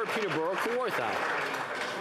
for Peterborough Kawartha.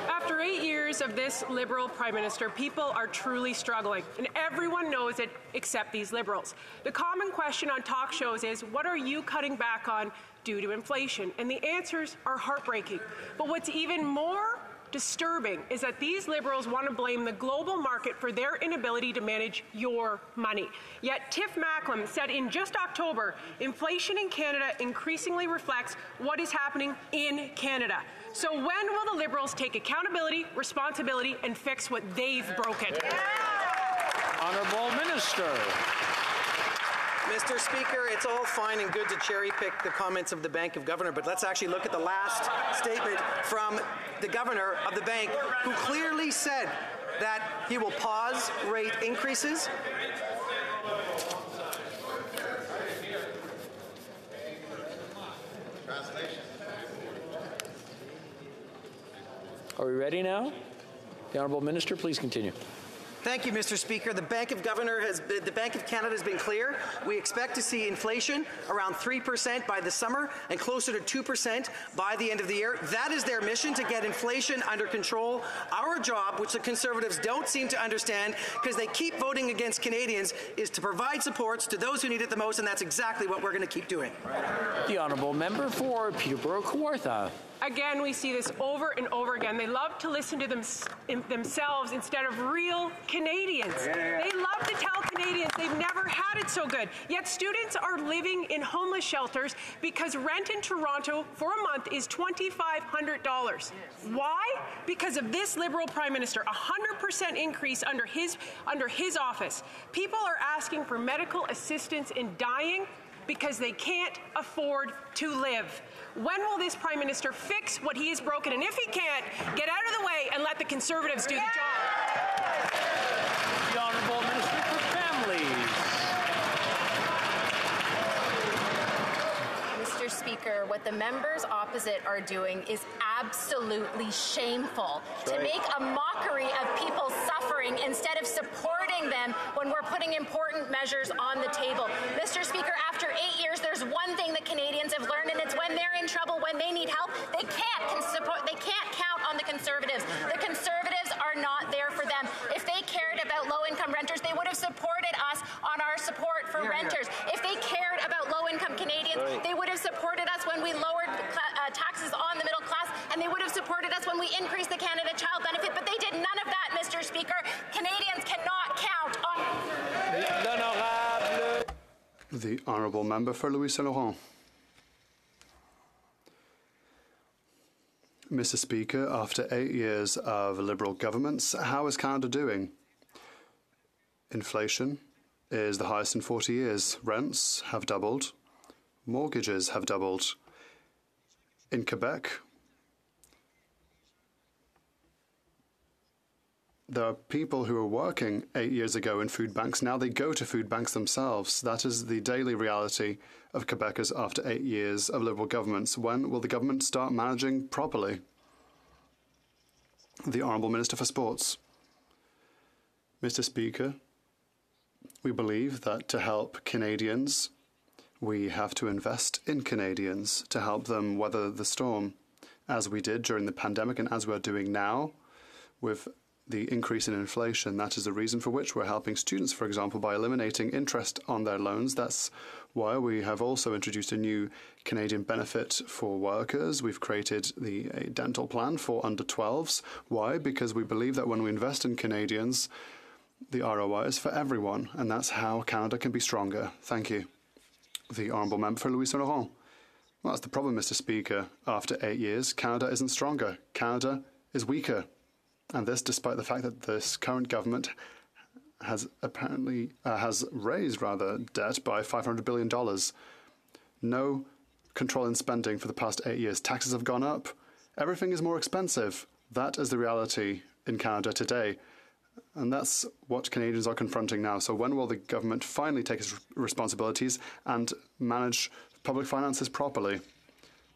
After 8 years of this Liberal Prime Minister, people are truly struggling, and everyone knows it except these Liberals. The common question on talk shows is, what are you cutting back on due to inflation? And the answers are heartbreaking. But what's even more disturbing is that these Liberals want to blame the global market for their inability to manage your money. Yet Tiff Macklem said in just October, inflation in Canada increasingly reflects what is happening in Canada. So when will the Liberals take accountability, responsibility, and fix what they've broken? Honourable Minister. Mr. Speaker, it's all fine and good to cherry-pick the comments of the Bank of Governor, but let's actually look at the last statement from the Governor of the Bank, who clearly said that he will pause rate increases. Are we ready now? The Honourable Minister, please continue. Thank you, Mr. Speaker. The Bank of Canada has been clear. We expect to see inflation around 3% by the summer and closer to 2% by the end of the year. That is their mission, to get inflation under control. Our job, which the Conservatives don't seem to understand because they keep voting against Canadians, is to provide supports to those who need it the most, and that's exactly what we're going to keep doing. The Honourable Member for Peterborough Kawartha. Again, we see this over and over again. They love to listen to themselves instead of real Canadians. They love to tell Canadians they've never had it so good. Yet students are living in homeless shelters because rent in Toronto for a month is $2,500. Why? Because of this Liberal Prime Minister, 100% increase under his office. People are asking for medical assistance in dying because they can't afford to live. When will this Prime Minister fix what he has broken? And if he can't, get out of the way and let the Conservatives do the job. The Honourable Minister for Families. Mr. Speaker, what the members opposite are doing is absolutely shameful. To make a mockery of people suffering instead of supporting them when we're putting important measures on the table. Mr. Speaker, after 8 years, there's one thing that Canadians have learned, and it's when they're in trouble, when they need help, they can't count on the Conservatives. The Conservatives are not there for them. If they cared about low-income renters, they would have supported us on our support for renters. If they cared about low-income Canadians, they would have supported us when we lowered taxes on the middle class, and they would have supported us when we increased the Canada Child Benefit, but they did none of that, Mr. Speaker. Canadians cannot count on... The Honourable Member for Louis Saint Laurent. Mr. Speaker, after 8 years of Liberal governments, how is Canada doing? Inflation is the highest in 40 years. Rents have doubled. Mortgages have doubled. In Quebec, there are people who were working 8 years ago in food banks. Now they go to food banks themselves. That is the daily reality of Quebecers after 8 years of Liberal governments. When will the government start managing properly? The Honourable Minister for Sports. Mr. Speaker, we believe that to help Canadians, we have to invest in Canadians to help them weather the storm, as we did during the pandemic and as we are doing now with the increase in inflation. That is the reason for which we're helping students, for example, by eliminating interest on their loans. That's why we have also introduced a new Canadian benefit for workers. We've created a dental plan for under 12s. Why? Because we believe that when we invest in Canadians, the ROI is for everyone, and that's how Canada can be stronger. Thank you. The Honourable Member for Louis Saint Laurent. Well, that's the problem, Mr. Speaker. After 8 years, Canada isn't stronger. Canada is weaker. And this despite the fact that this current government has raised debt by $500 billion. No control in spending for the past 8 years. Taxes have gone up. Everything is more expensive. That is the reality in Canada today. And that's what Canadians are confronting now. So when will the government finally take its responsibilities and manage public finances properly?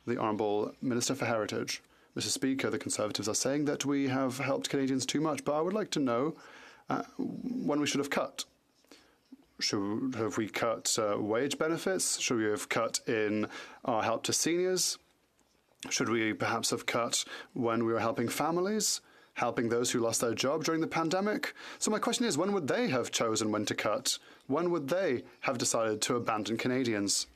The Honourable Minister for Heritage. Mr. Speaker, the Conservatives are saying that we have helped Canadians too much, but I would like to know when we should have cut. Have we cut wage benefits? Should we have cut in our help to seniors? Should we perhaps have cut when we were helping families, helping those who lost their job during the pandemic? So my question is, when would they have chosen when to cut? When would they have decided to abandon Canadians?